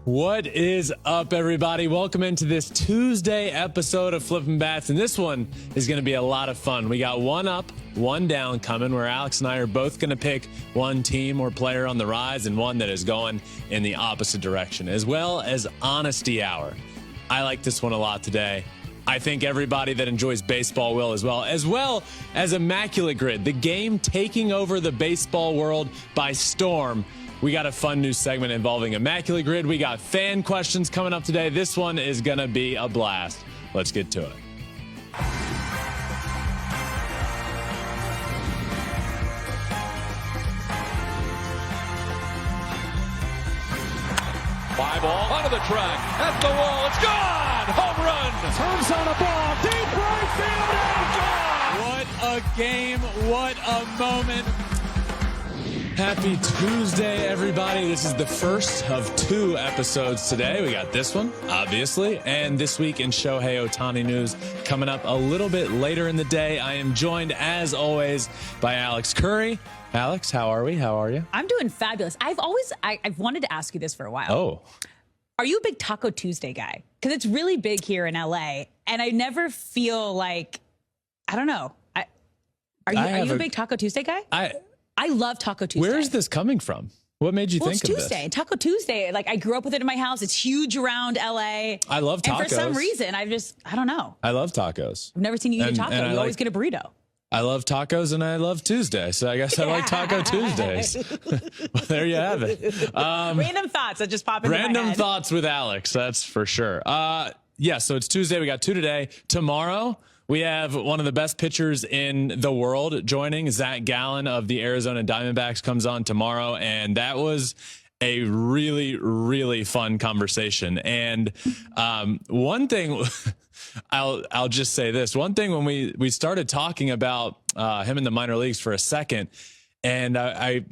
What is up, everybody? Welcome into this Tuesday episode of Flippin Bats, and this one is going to be a lot of fun. We got one up, one down coming, where Alex and I are both going to pick one team or player on the rise and one that is going in the opposite direction, as well as Honesty Hour. I like this one a lot today. I think everybody that enjoys baseball will as well as Immaculate Grid, the game taking over the baseball world by storm. We got a fun new segment involving Immaculate Grid. We got fan questions coming up today. This one is going to be a blast. Let's get to it. Fly ball onto the track, at the wall, it's gone! Home run! Turns on a ball, deep right field, and gone! What a game, what a moment. Happy Tuesday, everybody. This is the first of two episodes today. We got this one, obviously, and this week in Shohei Ohtani news coming up a little bit later in the day. I am joined, as always, by Alex Curry. Alex, how are we? How are you? I'm doing fabulous. I've wanted to ask you this for a while. Oh. Are you a big Taco Tuesday guy? Because it's really big here in LA, and I never feel like, I don't know. Are you a big Taco Tuesday guy? I love Taco Tuesday. Where is this coming from? What made you think of this? It's Tuesday. Taco Tuesday. Like, I grew up with it in my house. It's huge around LA. I love tacos. And for some reason, I don't know. I love tacos. I've never seen you eat a taco. You always get a burrito. I love tacos and I love Tuesday. So I guess I like Taco Tuesdays. Well, there you have it. Random thoughts that just pop into my head. Random thoughts with Alex. That's for sure. Yeah, so it's Tuesday. We got two today. Tomorrow, we have one of the best pitchers in the world joining. Zach Gallen of the Arizona Diamondbacks comes on tomorrow, and that was a really, really fun conversation. And one thing, I'll just say this. One thing, when we started talking about him in the minor leagues for a second, and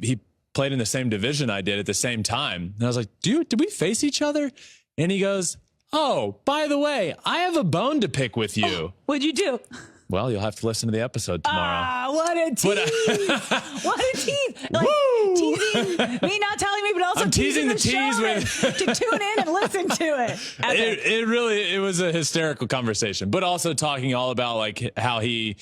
he played in the same division I did at the same time. And I was like, did we face each other? And he goes, oh, by the way, I have a bone to pick with you. Oh, what'd you do? Well, you'll have to listen to the episode tomorrow. Ah, what a tease. What a tease. Like, teasing me, not telling me, but also I'm teasing the tease with to tune in and listen to it. It was a hysterical conversation, but also talking all about like how he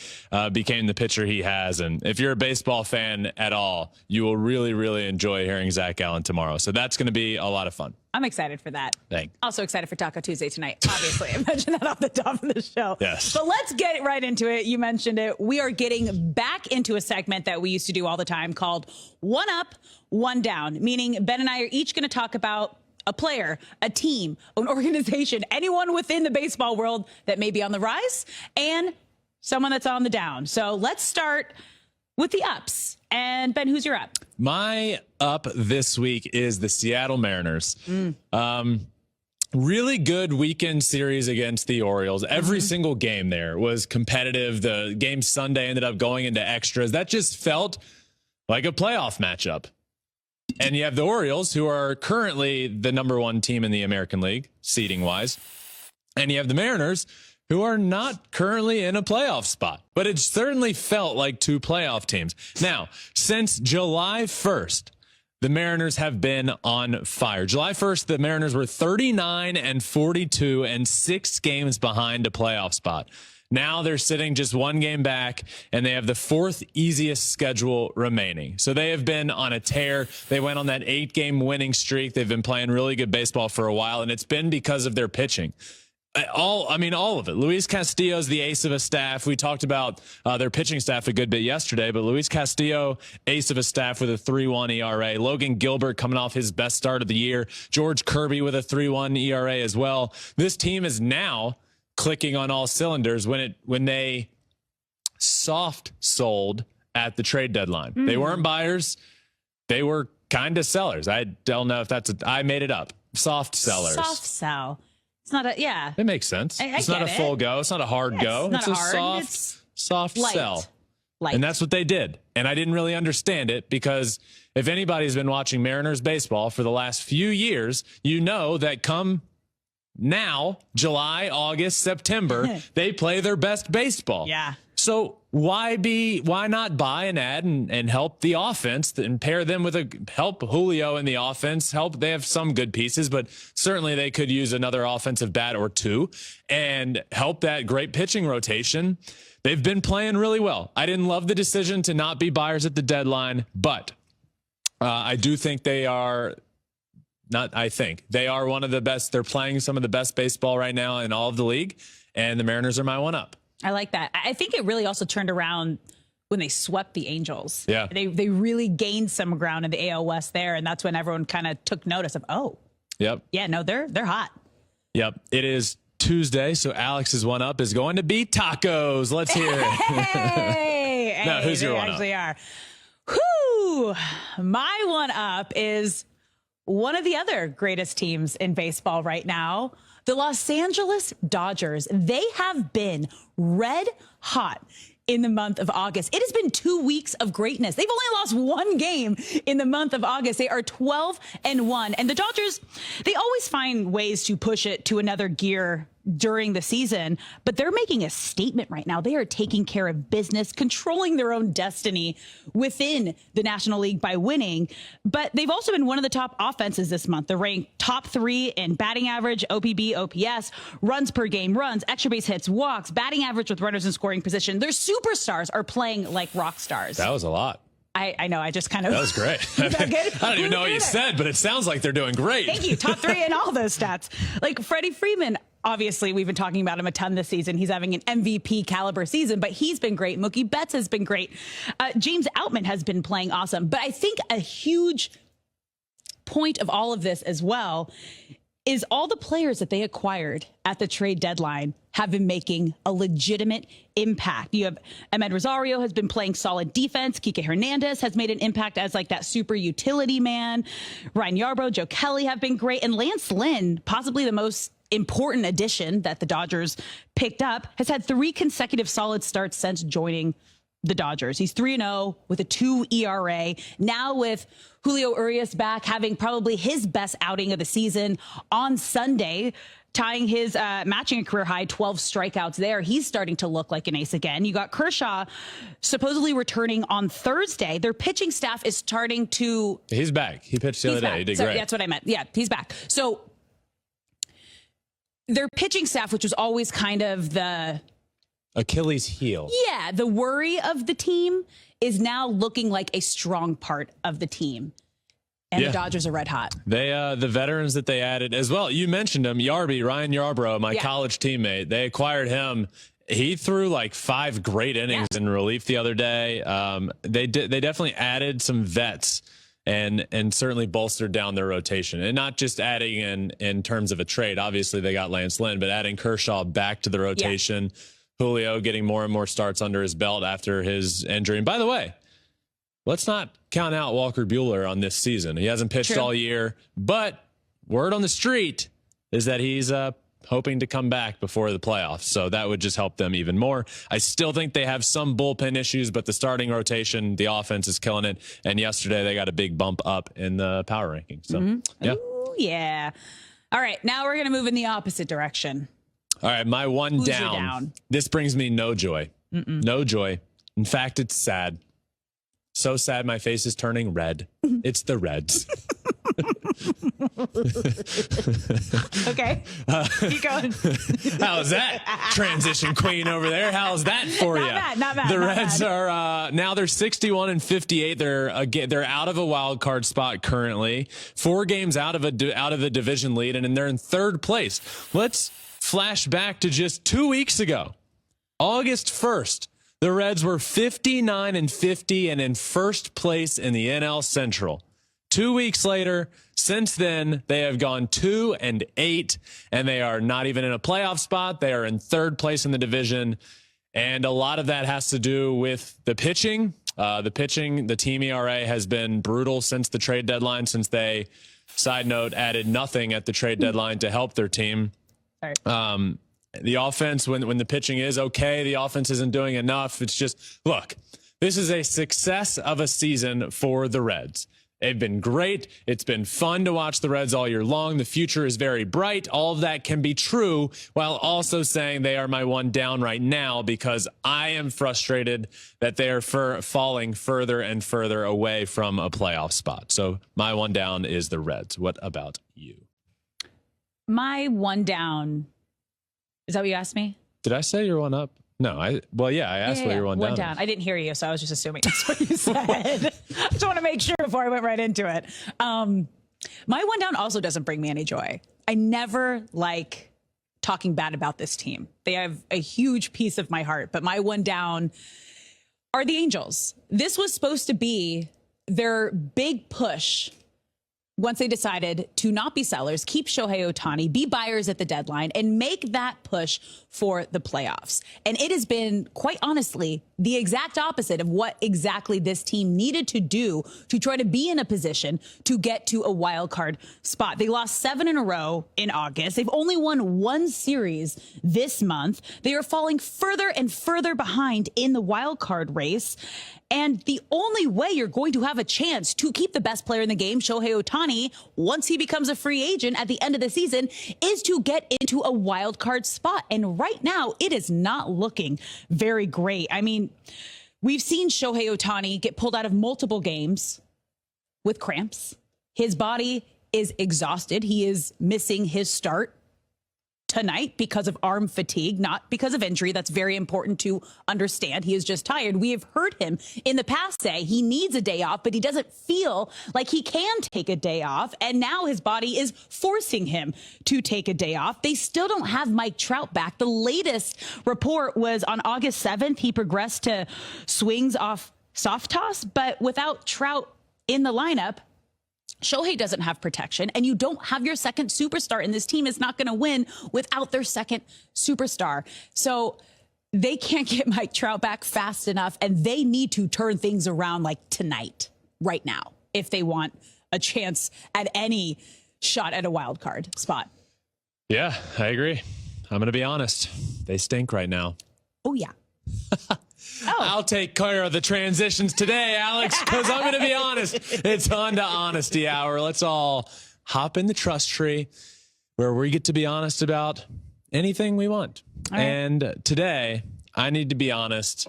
became the pitcher he has. And if you're a baseball fan at all, you will really, really enjoy hearing Zach Gallen tomorrow. So that's going to be a lot of fun. I'm excited for that. Thanks. Also excited for Taco Tuesday tonight. Obviously, I mentioned that off the top of the show. Yes. But let's get right into it. You mentioned it. We are getting back into a segment that we used to do all the time called One Up, One Down, meaning Ben and I are each going to talk about a player, a team, an organization, anyone within the baseball world that may be on the rise and someone that's on the down. So let's start with the ups. And Ben, who's your up? My up this week is the Seattle Mariners. Really good weekend series against the Orioles. Every single game there was competitive. The game Sunday ended up going into extras. That just felt like a playoff matchup. And you have the Orioles, who are currently the #1 team in the American League, seeding-wise. And you have the Mariners, who are not currently in a playoff spot. But it certainly felt like two playoff teams. Now, since July 1st, the Mariners have been on fire. July 1st, the Mariners were 39-42 and 6 games behind a playoff spot. Now they're sitting just 1 game back, and they have the 4th easiest schedule remaining. So they have been on a tear. They went on that 8-game winning streak. They've been playing really good baseball for a while, and it's been because of their pitching. All of it. Luis Castillo's the ace of a staff. We talked about their pitching staff a good bit yesterday, but Luis Castillo, ace of a staff with a 3.1 ERA. Logan Gilbert coming off his best start of the year. George Kirby with a 3.1 ERA as well. This team is now clicking on all cylinders when they soft sold at the trade deadline. They weren't buyers. They were kind of sellers. I don't know if I made it up. Soft sellers. Soft sell. It's not a, yeah. It makes sense. It's not a full go. It's not a hard go. It's a soft sell. Light. And that's what they did. And I didn't really understand it because if anybody's been watching Mariners baseball for the last few years, you know that come now, July, August, September, they play their best baseball. Yeah. So why not buy and add and help the offense and pair them with help Julio in the offense, they have some good pieces, but certainly they could use another offensive bat or two and help that great pitching rotation. They've been playing really well. I didn't love the decision to not be buyers at the deadline, but I do think they are one of the best. They're playing some of the best baseball right now in all of the league, and the Mariners are my one up. I like that. I think it really also turned around when they swept the Angels. Yeah. They really gained some ground in the AL West there, and that's when everyone kind of took notice of, yep. Yeah, no, they're hot. Yep. It is Tuesday, so Alex's one up is going to be tacos. Let's hear it. Hey, no, who's your they one actually up? Are. Whoo! My one up is one of the other greatest teams in baseball right now. The Los Angeles Dodgers, they have been red hot in the month of August. It has been 2 weeks of greatness. They've only lost one game in the month of August. They are 12-1. And the Dodgers, they always find ways to push it to another gear during the season, but they're making a statement right now. They are taking care of business, controlling their own destiny within the National League by winning. But they've also been one of the top offenses this month. They're ranked top 3 in batting average, OPB, OPS, runs per game, runs, extra base hits, walks, batting average with runners in scoring position. Their superstars are playing like rock stars. That was a lot. I know. I just kind of. That was great. I don't even know what you said, but it sounds like they're doing great. Thank you. Top 3 in all those stats. Like Freddie Freeman, obviously, we've been talking about him a ton this season. He's having an MVP caliber season, but he's been great. Mookie Betts has been great. James Outman has been playing awesome. But I think a huge point of all of this as well is all the players that they acquired at the trade deadline have been making a legitimate impact. You have Ahmed Rosario has been playing solid defense. Kike Hernandez has made an impact as like that super utility man. Ryan Yarbrough, Joe Kelly have been great. And Lance Lynn, possibly the most important addition that the Dodgers picked up, has had 3 consecutive solid starts since joining the Dodgers. He's 3-0 with a 2 ERA. Now with Julio Urias back, having probably his best outing of the season on Sunday, tying his matching a career high 12 strikeouts there. He's starting to look like an ace again. You got Kershaw supposedly returning on Thursday. Their pitching staff is starting to... He's back. He pitched the other day. He did great. That's what I meant. Yeah, he's back. So their pitching staff, which was always kind of the... Achilles heel. Yeah, the worry of the team is now looking like a strong part of the team. And the Dodgers are red hot. They, the veterans that they added as well. You mentioned him, Ryan Yarbrough, my college teammate. They acquired him. He threw like 5 great innings in relief the other day. They definitely added some vets and certainly bolstered down their rotation, and not just adding in terms of a trade. Obviously they got Lance Lynn, but adding Kershaw back to the rotation. Yeah. Julio getting more and more starts under his belt after his injury. And by the way, let's not count out Walker Buehler on this season. He hasn't pitched all year, but word on the street is that he's hoping to come back before the playoffs. So that would just help them even more. I still think they have some bullpen issues, but the starting rotation, the offense is killing it. And yesterday they got a big bump up in the power rankings. So, Ooh, yeah. All right. Now we're going to move in the opposite direction. All right, my one down. This brings me no joy. No joy. In fact, it's sad. So sad my face is turning red. It's the Reds. Okay. Keep going. How's that transition queen over there? How's that for you? Not bad. The Reds are now they're 61-58. They're out of a wild card spot currently. 4 games out of the division lead, and they're in 3rd place. Let's flash back to just 2 weeks ago, August 1st. The Reds were 59-50 and in 1st place in the NL Central. 2 weeks later, since then, they have gone 2-8, and they are not even in a playoff spot. They are in 3rd place in the division, and a lot of that has to do with the pitching. The team ERA has been brutal since the trade deadline, since they, side note, added nothing at the trade deadline to help their team. The offense, when the pitching is okay, the offense isn't doing enough. It's just, look, this is a success of a season for the Reds. They've been great. It's been fun to watch the Reds all year long. The future is very bright. All of that can be true while also saying they are my one down right now because I am frustrated that they are falling further and further away from a playoff spot. So my one down is the Reds. What about you? My one down. Is that what you asked me? Did I say you're one up? No, I asked what you're one down. I didn't hear you, so I was just assuming that's what you said. I just want to make sure before I went right into it. My one down also doesn't bring me any joy. I never like talking bad about this team. They have a huge piece of my heart, but my one down are the Angels. This was supposed to be their big push once they decided to not be sellers, keep Shohei Ohtani, be buyers at the deadline, and make that push for the playoffs. And it has been, quite honestly, the exact opposite of what exactly this team needed to do to try to be in a position to get to a wild card spot. They lost 7 in a row in August. They've only won 1 series this month. They are falling further and further behind in the wild card race. And the only way you're going to have a chance to keep the best player in the game, Shohei Ohtani, once he becomes a free agent at the end of the season, is to get into a wild card spot. And right now, it is not looking very great. I mean, we've seen Shohei Ohtani get pulled out of multiple games with cramps. His body is exhausted. He is missing his start tonight because of arm fatigue, not because of injury. That's very important to understand. He is just tired. We have heard him in the past say he needs a day off, but he doesn't feel like he can take a day off. And now his body is forcing him to take a day off. They still don't have Mike Trout back. The latest report was on August 7th. He progressed to swings off soft toss, but without Trout in the lineup, Shohei doesn't have protection, and you don't have your second superstar, and this team is not going to win without their second superstar. So they can't get Mike Trout back fast enough, and they need to turn things around like tonight, right now, if they want a chance at any shot at a wild card spot. Yeah, I agree. I'm going to be honest. They stink right now. Oh, yeah. I'll take care of the transitions today, Alex, because I'm going to be honest. It's on to honesty hour. Let's all hop in the trust tree where we get to be honest about anything we want. Right. And today, I need to be honest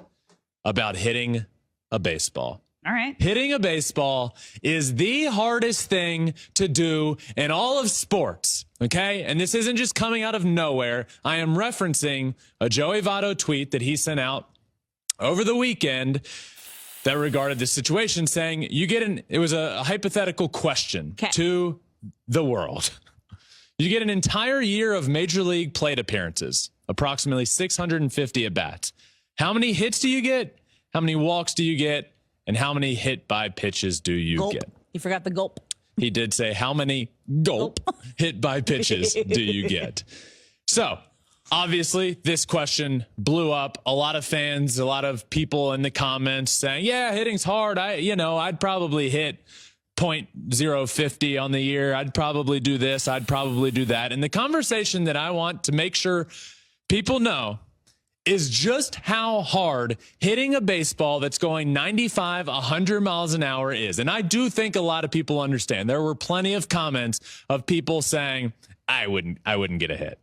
about hitting a baseball. All right. Hitting a baseball is the hardest thing to do in all of sports. Okay. And this isn't just coming out of nowhere. I am referencing a Joey Votto tweet that he sent out over the weekend that regarded this situation, saying it was a hypothetical question to the world. You get an entire year of major league plate appearances, approximately 650 at bats. How many hits do you get? How many walks do you get? And how many hit by pitches do you get? You forgot the gulp. He did say, how many hit by pitches do you get? So obviously, this question blew up. A lot of fans, a lot of people in the comments saying, yeah, hitting's hard. I'd probably hit .050 on the year. I'd probably do this. I'd probably do that. And the conversation that I want to make sure people know is just how hard hitting a baseball that's going 95, 100 miles an hour is. And I do think a lot of people understand. There were plenty of comments of people saying, I wouldn't get a hit.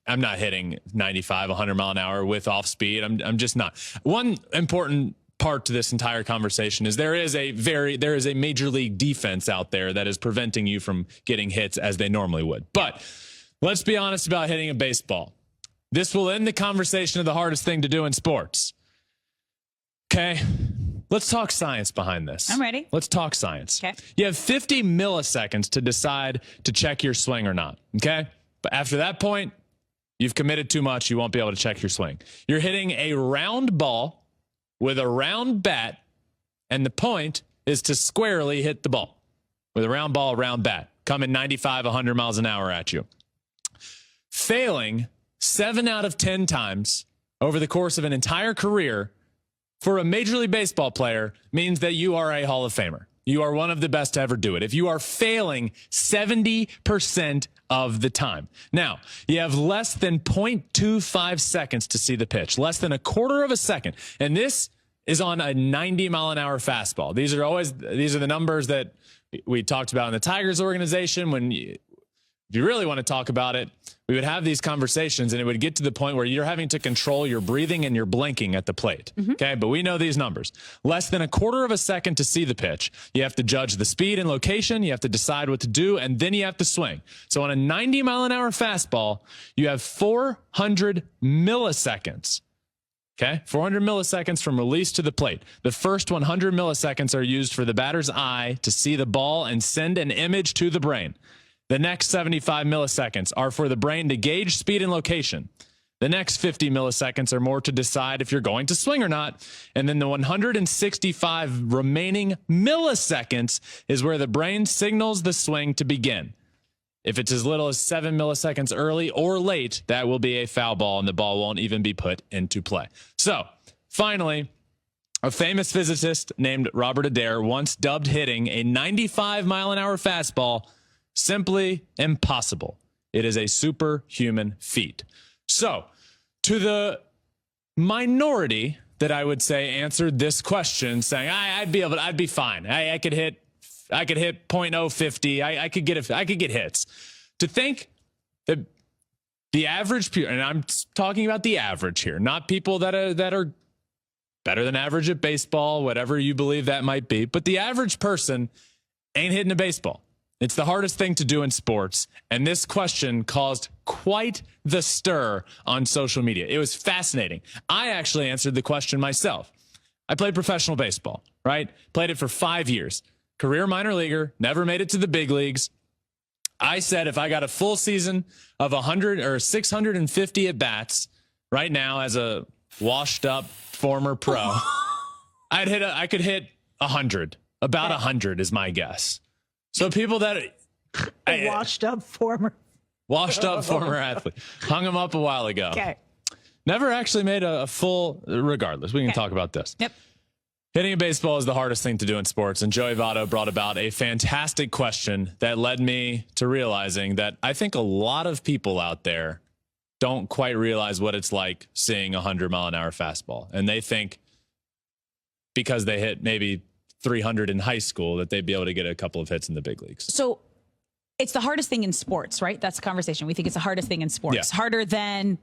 I'm not hitting 95, 100 mile an hour with off speed. I'm just not. One important part to this entire conversation is there is a major league defense out there that is preventing you from getting hits as they normally would. But let's be honest about hitting a baseball. This will end the conversation of the hardest thing to do in sports. Okay. Let's talk science behind this. I'm ready. Let's talk science. Okay. You have 50 milliseconds to decide to check your swing or not. Okay. But after that point, you've committed too much. You won't be able to check your swing. You're hitting a round ball with a round bat, and the point is to squarely hit the ball with a round ball, round bat, coming 95, 100 miles an hour at you. Failing 7 out of 10 times over the course of an entire career for a Major League Baseball player means that you are a Hall of Famer. You are one of the best to ever do it. If you are failing 70% of the time. Now, you have less than 0.25 seconds to see the pitch, less than a quarter of a second. And this is on a 90-mile-an-hour fastball. These are the numbers that we talked about in the Tigers organization. If you really want to talk about it, we would have these conversations and it would get to the point where you're having to control your breathing and your blinking at the plate. Okay. But we know these numbers. Less than a quarter of a second to see the pitch. You have to judge the speed and location. You have to decide what to do, and then you have to swing. So on a 90-mile-an-hour fastball, you have 400 milliseconds. Okay. 400 milliseconds from release to the plate. The first 100 milliseconds are used for the batter's eye to see the ball and send an image to the brain. The next 75 milliseconds are for the brain to gauge speed and location. The next 50 milliseconds are more to decide if you're going to swing or not. And then the 165 remaining milliseconds is where the brain signals the swing to begin. If it's as little as 7 milliseconds early or late, that will be a foul ball and the ball won't even be put into play. So finally, a famous physicist named Robert Adair once dubbed hitting a 95-mile-an-hour fastball simply impossible. It is a superhuman feat. So, to the minority that I would say answered this question, saying I'd be fine. I could hit .050. I could get hits. To think that the average, and I'm talking about the average here, not people that are better than average at baseball, whatever you believe that might be, but the average person ain't hitting a baseball. It's the hardest thing to do in sports, and this question caused quite the stir on social media. It was fascinating. I actually answered the question myself. I played professional baseball, right? Played it for 5 years. Career minor leaguer, never made it to the big leagues. I said if I got a full season of 100 or 650 at bats right now as a washed up former pro, I could hit 100. About 100 is my guess. So people that washed up former athlete, hung him up a while ago. Okay. Never actually made a full, regardless. We can talk about this. Yep. Hitting a baseball is the hardest thing to do in sports. And Joey Votto brought about a fantastic question that led me to realizing that I think a lot of people out there don't quite realize what it's like seeing a 100-mile-an-hour fastball. And they think because they hit maybe 300 in high school that they'd be able to get a couple of hits in the big leagues. So it's the hardest thing in sports, right? That's the conversation. We think it's the hardest thing in sports. Yeah. Harder than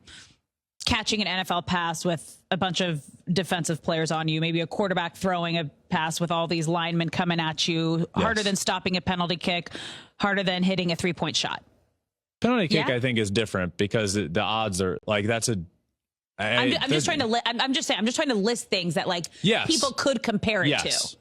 catching an NFL pass with a bunch of defensive players on you, maybe a quarterback throwing a pass with all these linemen coming at you. Yes. Harder than stopping a penalty kick, harder than hitting a 3-point shot. Penalty kick, I think, is different because the odds are like I'm just trying to list things that people could compare it to.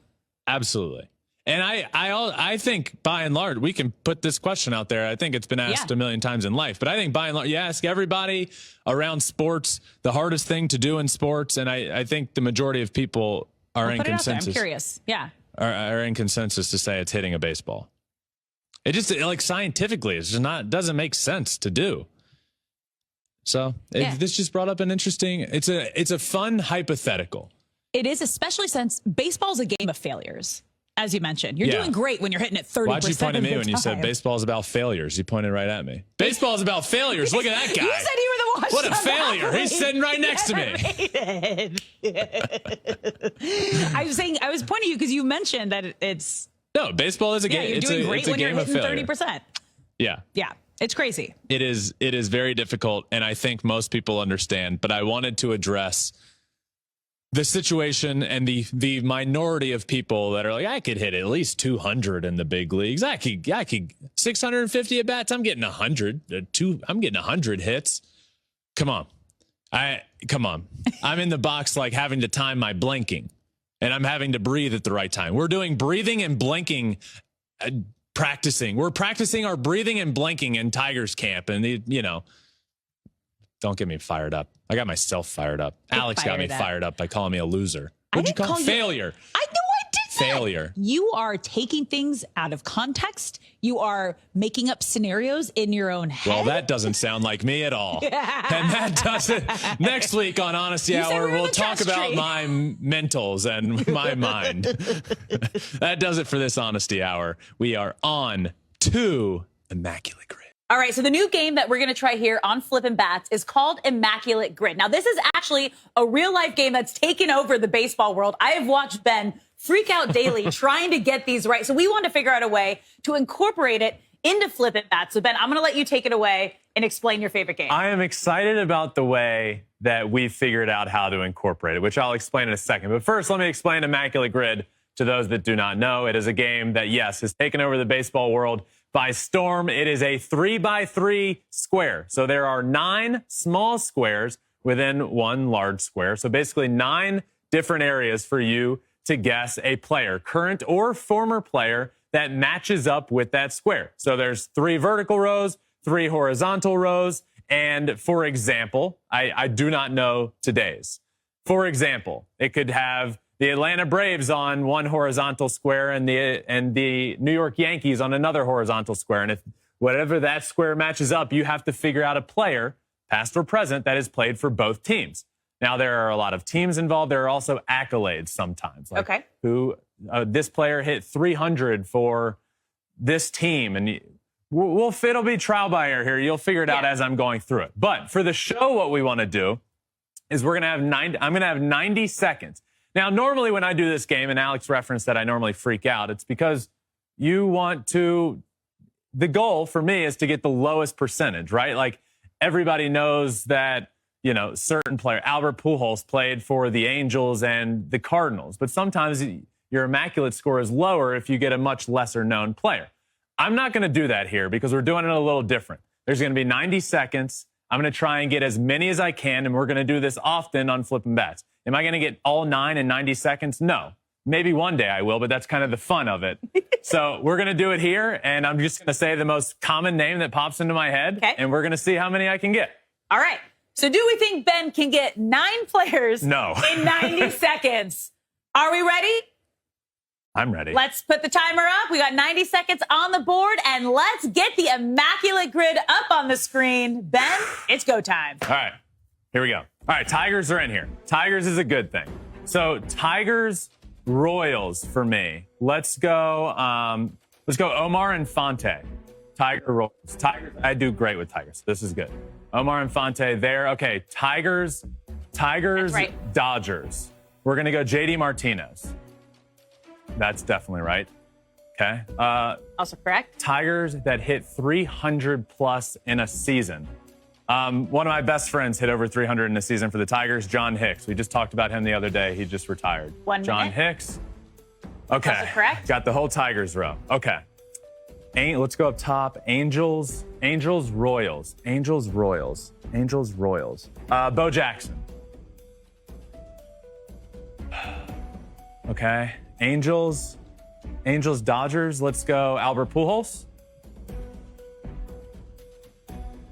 Absolutely. And I think by and large, we can put this question out there. I think it's been asked a million times in life, but I think by and large, you ask everybody around sports, the hardest thing to do in sports. And I think the majority of people are in consensus. I'm curious. Yeah. Are in consensus to say it's hitting a baseball. It just scientifically, it's just doesn't make sense to do. So this just brought up an interesting, it's a fun hypothetical. It is, especially since baseball's a game of failures, as you mentioned. You're doing great when you're hitting it 30%. Why'd you point at me when you said baseball's about failures? You pointed right at me. Baseball's about failures. Look at that guy. You said you were the one. What a failure. He's sitting right next to me. I was pointing at you because you mentioned that it's... No, baseball is a game. You're doing great when you're hitting 30%. Yeah. Yeah. It's crazy. It is very difficult, and I think most people understand, but I wanted to address the situation and the minority of people that are like, I could hit at least 200 in the big leagues. I could 650 at bats. I'm getting 100. I'm getting 100 hits. Come on. I'm in the box having to time my blinking, and I'm having to breathe at the right time. We're doing breathing and blinking practicing. We're practicing our breathing and blinking in Tigers camp, and don't get me fired up. I got myself fired up. Alex got me fired up by calling me a loser. What'd you call failure? I know I did that. Failure. You are taking things out of context. You are making up scenarios in your own head. Well, that doesn't sound like me at all. And that doesn't. Next week on Honesty Hour, we'll talk about my mentals and my mind. That does it for this Honesty Hour. We are on to Immaculate Grid. All right, so the new game that we're going to try here on Flippin Bats is called Immaculate Grid. Now, this is actually a real-life game that's taken over the baseball world. I have watched Ben freak out daily trying to get these right. So we want to figure out a way to incorporate it into Flippin Bats. So, Ben, I'm going to let you take it away and explain your favorite game. I am excited about the way that we've figured out how to incorporate it, which I'll explain in a second. But first, let me explain Immaculate Grid to those that do not know. It is a game that, yes, has taken over the baseball world by storm. It is a 3x3 square. So there are 9 small squares within one large square. So basically 9 different areas for you to guess a player, current or former player, that matches up with that square. So there's 3 vertical rows, 3 horizontal rows. And for example, I do not know today's. For example, it could have the Atlanta Braves on one horizontal square and the New York Yankees on another horizontal square. And if whatever that square matches up, you have to figure out a player, past or present, that has played for both teams. Now, there are a lot of teams involved. There are also accolades sometimes. Like this player hit 300 for this team. And it'll be trial by error here. You'll figure it out as I'm going through it. But for the show, what we want to do is I'm going to have 90 seconds. Now, normally when I do this game, and Alex referenced that I normally freak out, it's because the goal for me is to get the lowest percentage, right? Like everybody knows that, certain player, Albert Pujols, played for the Angels and the Cardinals, but sometimes your immaculate score is lower if you get a much lesser known player. I'm not going to do that here because we're doing it a little different. There's going to be 90 seconds. I'm going to try and get as many as I can, and we're going to do this often on Flippin' Bats. Am I going to get all 9 in 90 seconds? No. Maybe one day I will, but that's kind of the fun of it. So we're going to do it here, and I'm just going to say the most common name that pops into my head, and we're going to see how many I can get. All right. So do we think Ben can get 9 players in 90 seconds? Are we ready? I'm ready. Let's put the timer up. We got 90 seconds on the board, and let's get the Immaculate Grid up on the screen. Ben, it's go time. All right. Here we go. All right, Tigers are in here. Tigers is a good thing. So Tigers, Royals for me. Let's go Omar Infante. Tiger Royals. Tigers. I do great with Tigers. This is good. Omar Infante there. Okay, Tigers, right. Dodgers. We're gonna go JD Martinez. That's definitely right. Okay. Also correct. Tigers that hit 300 plus in a season. One of my best friends hit over 300 in a season for the Tigers, John Hicks. We just talked about him the other day. He just retired. John Hicks. Okay. Also correct. Got the whole Tigers row. Okay. Let's go up top. Angels, Royals. Bo Jackson. Okay. Angels, Dodgers. Let's go Albert Pujols.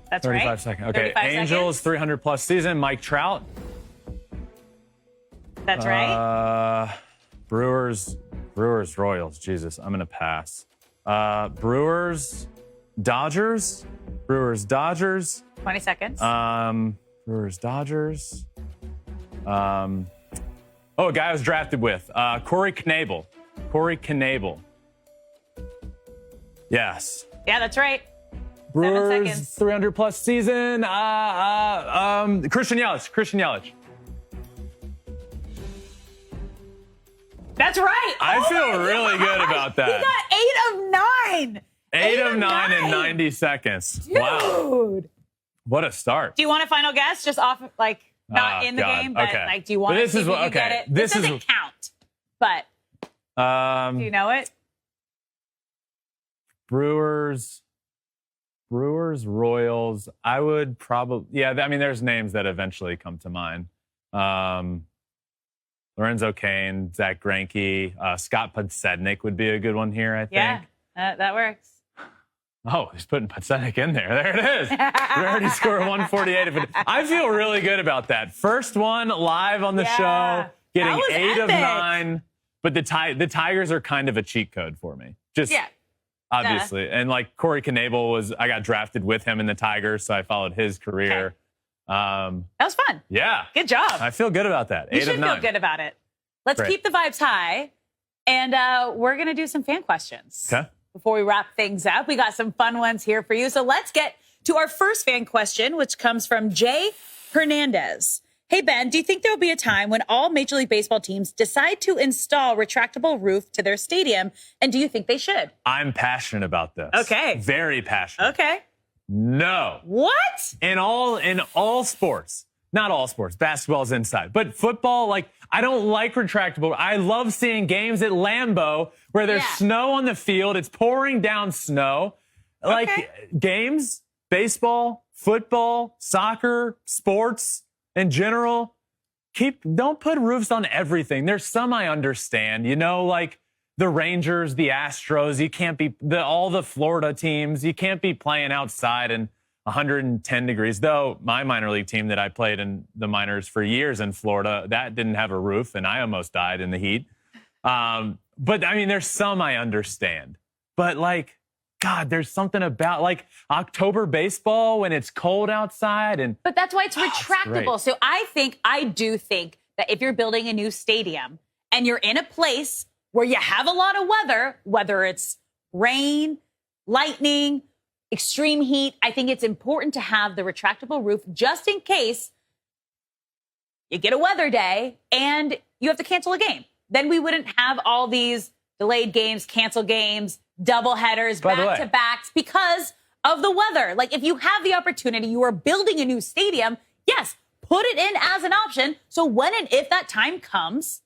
That's 35 right. seconds. Okay. 35 Angels, seconds. 300 plus season. Mike Trout. That's right. Brewers, Royals. Jesus, I'm going to pass. Brewers, Dodgers. 20 seconds. Brewers, Dodgers. A guy I was drafted with. Corey Knebel. Yes. Yeah, that's right. Brewers, 7 seconds. 300 plus season. Christian Yelich. That's right. I feel really good about that. He got 8 of 9. 8 of 9 in 90 seconds. Dude. Wow. What a start. Do you want a final guess? Just off, not in the game, but do you want to see if you can get it? This doesn't count, but do you know it? Brewers, Royals. I would probably, there's names that eventually come to mind. Lorenzo Cain, Zach Greinke, Scott Podsednik would be a good one here, I think. Yeah, that works. Oh, he's putting Podsednik in there. There it is. We already scored 148. I feel really good about that. First one live on the show, getting 8 of 9. But the Tigers are kind of a cheat code for me. Obviously. And Corey Knebel I got drafted with him in the Tigers, so I followed his career. Okay. That was fun. Yeah. Good job. I feel good about that. 8 of 9. You should feel good about it. Let's keep the vibes high, and we're going to do some fan questions. Okay. before we wrap things up. We got some fun ones here for you. So let's get to our first fan question, which comes from Jay Hernandez. Hey, Ben, do you think there will be a time when all Major League Baseball teams decide to install retractable roof to their stadium? And do you think they should? I'm passionate about this. Okay. Very passionate. Okay. No. What? In all sports. Not all sports. Basketball's inside. But football, like, I don't like retractable. I love seeing games at Lambeau where there's snow on the field. It's pouring down snow. Like, games, baseball, football, soccer, sports in general, don't put roofs on everything. There's some I understand, like the Rangers, the Astros. You can't be all the Florida teams. You can't be playing outside in 110 degrees. Though my minor league team that I played in the minors for years in Florida, that didn't have a roof, and I almost died in the heat. But I mean, there's some I understand. But like, God, there's something about like October baseball when it's cold outside, but that's why it's retractable. So I do think that if you're building a new stadium and you're in a place where you have a lot of weather, whether it's rain, lightning, extreme heat, I think it's important to have the retractable roof just in case you get a weather day and you have to cancel a game. Then we wouldn't have all these delayed games, canceled games, double headers, back-to-backs because of the weather. Like, if you have the opportunity, you are building a new stadium, yes, put it in as an option. So when and if that time comes,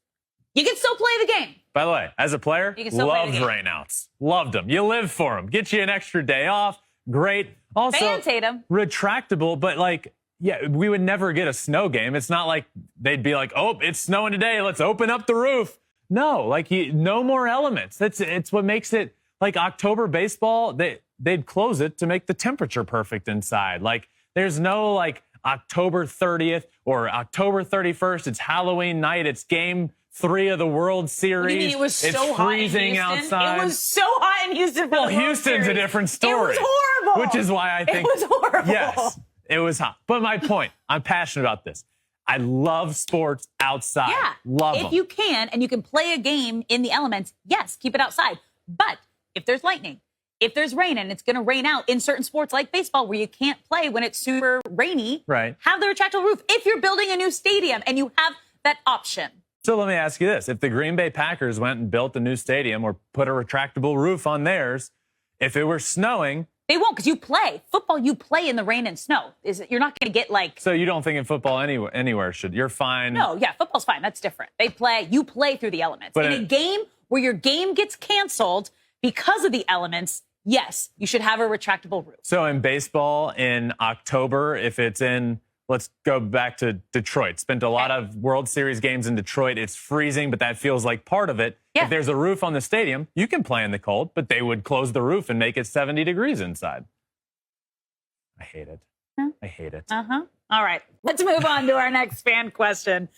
you can still play the game. By the way, as a player, loved rainouts. Loved them. You live for them. Get you an extra day off. Great. Also, fans hate them. Retractable, but like, yeah, we would never get a snow game. It's not like they'd be like, oh, it's snowing today. Let's open up the roof. No, like no more elements. It's what makes it like October baseball. They'd close it to make the temperature perfect inside. Like there's no like October 30th or October 31st. It's Halloween night. It's game 3 of the World Series. What do you mean it was so hot in Houston? Outside. It was so hot in Houston. Well, Houston's a different story. It was horrible. Which is why I think it was horrible. Yes, it was hot. But my point, I'm passionate about this. I love sports outside. Yeah. Love them. If you can, and you can play a game in the elements, yes, keep it outside. But if there's lightning, if there's rain, and it's going to rain out in certain sports like baseball where you can't play when it's super rainy, have the retractable roof if you're building a new stadium and you have that option. So let me ask you this. If the Green Bay Packers went and built a new stadium or put a retractable roof on theirs, if it were snowing... They won't, because you play. Football, you play in the rain and snow. You're not going to get like... So you don't think in football anywhere you're fine? No, yeah, football's fine. That's different. You play through the elements. But in a game where your game gets canceled because of the elements, yes, you should have a retractable roof. So in baseball, in October, if it's in... Let's go back to Detroit. Spent a lot of World Series games in Detroit. It's freezing, but that feels like part of it. Yeah. If there's a roof on the stadium, you can play in the cold, but they would close the roof and make it 70 degrees inside. I hate it. I hate it. All right. Let's move on to our next fan question.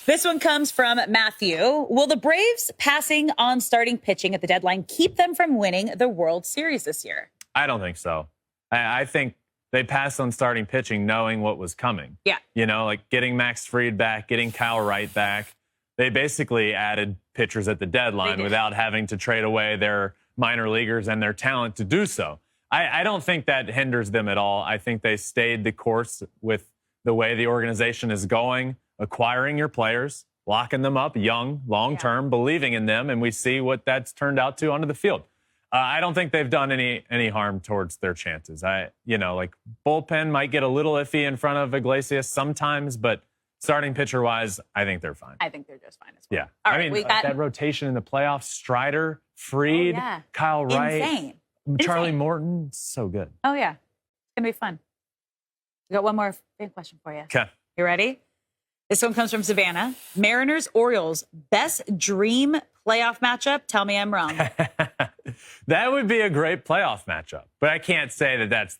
This one comes from Matthew. Will the Braves passing on starting pitching at the deadline keep them from winning the World Series this year? I don't think so. I think they passed on starting pitching knowing what was coming. Yeah. Like getting Max Fried back, getting Kyle Wright back. They basically added pitchers at the deadline without having to trade away their minor leaguers and their talent to do so. I don't think that hinders them at all. I think they stayed the course with the way the organization is going, acquiring your players, locking them up young, long-term, believing in them, and we see what that's turned out to onto the field. I don't think they've done any harm towards their chances. Like bullpen might get a little iffy in front of Iglesias sometimes, but starting pitcher-wise, I think they're fine. I think they're just fine as well. Yeah. All right, we got that rotation in the playoffs, Strider, Fried, Kyle Wright, Charlie Morton, so good. Oh, yeah. It's going to be fun. We got one more big question for you. Okay. You ready? This one comes from Savannah. Mariners-Orioles, best dream playoff matchup? Tell me I'm wrong. That would be a great playoff matchup. But I can't say that that's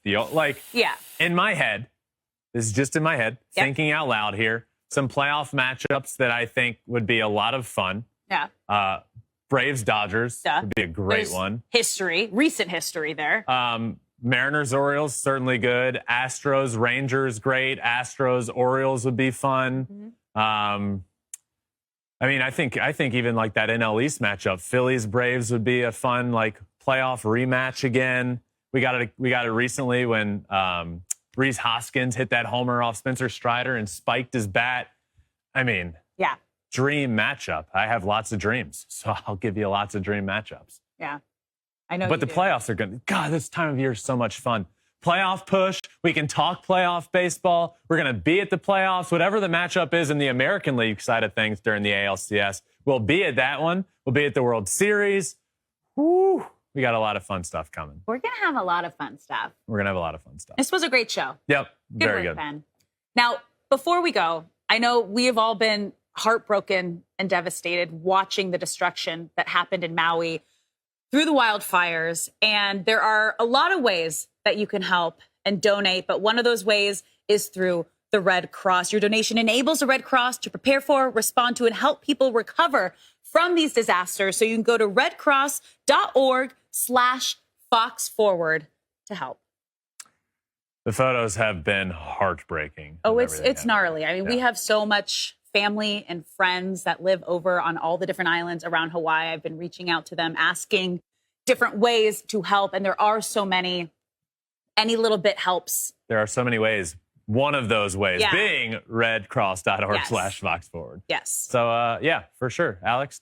in my head, this is just in my head, thinking out loud here, some playoff matchups that I think would be a lot of fun. Yeah. Braves-Dodgers would be a great one. Recent history there. Mariners-Orioles, certainly good. Astros-Rangers, great. Astros-Orioles would be fun. I mean, I think even like that NL East matchup, Phillies Braves would be a fun like playoff rematch again. We got it recently when Rhys Hoskins hit that homer off Spencer Strider and spiked his bat. I mean, yeah, dream matchup. I have lots of dreams, so I'll give you lots of dream matchups. Yeah, I know. But the playoffs are good. God, this time of year is so much fun. Playoff push. We can talk playoff baseball. We're going to be at the playoffs. Whatever the matchup is in the American League side of things during the ALCS, we'll be at that one. We'll be at the World Series. Woo. We got a lot of fun stuff coming. We're going to have a lot of fun stuff. We're going to have a lot of fun stuff. This was a great show. Yep. Very work, good. Ben. Now, before we go, I know we have all been heartbroken and devastated watching the destruction that happened in Maui through the wildfires. And there are a lot of ways that you can help and donate. But one of those ways is through the Red Cross. Your donation enables the Red Cross to prepare for, respond to, and help people recover from these disasters. So you can go to redcross.org/FoxForward to help. The photos have been heartbreaking. Oh, it's gnarly. I mean, we have so much family and friends that live over on all the different islands around Hawaii. I've been reaching out to them, asking different ways to help. And there are so many. Any little bit helps. There are so many ways. One of those ways being redcross.org/FoxForward. Yes. So, yeah, for sure. Alex,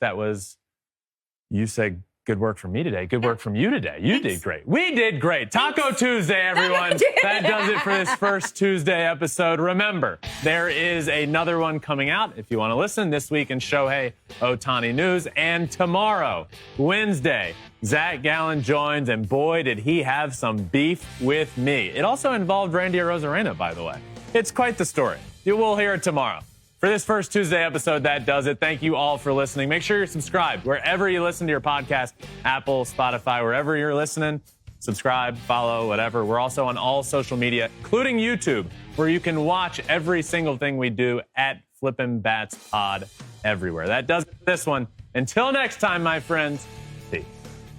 you said good work from me today. Good work from you today. You did great. We did great. Taco Tuesday, everyone. That does it for this first Tuesday episode. Remember, there is another one coming out if you want to listen this week in Shohei Ohtani news. And tomorrow, Wednesday, Zach Gallen joins, and boy, did he have some beef with me. It also involved Randy Arozarena, by the way. It's quite the story. You will hear it tomorrow. For this first Tuesday episode, that does it. Thank you all for listening. Make sure you're subscribed wherever you listen to your podcast, Apple, Spotify, wherever you're listening. Subscribe, follow, whatever. We're also on all social media, including YouTube, where you can watch every single thing we do at Flippin Bats Pod everywhere. That does this one. Until next time, my friends,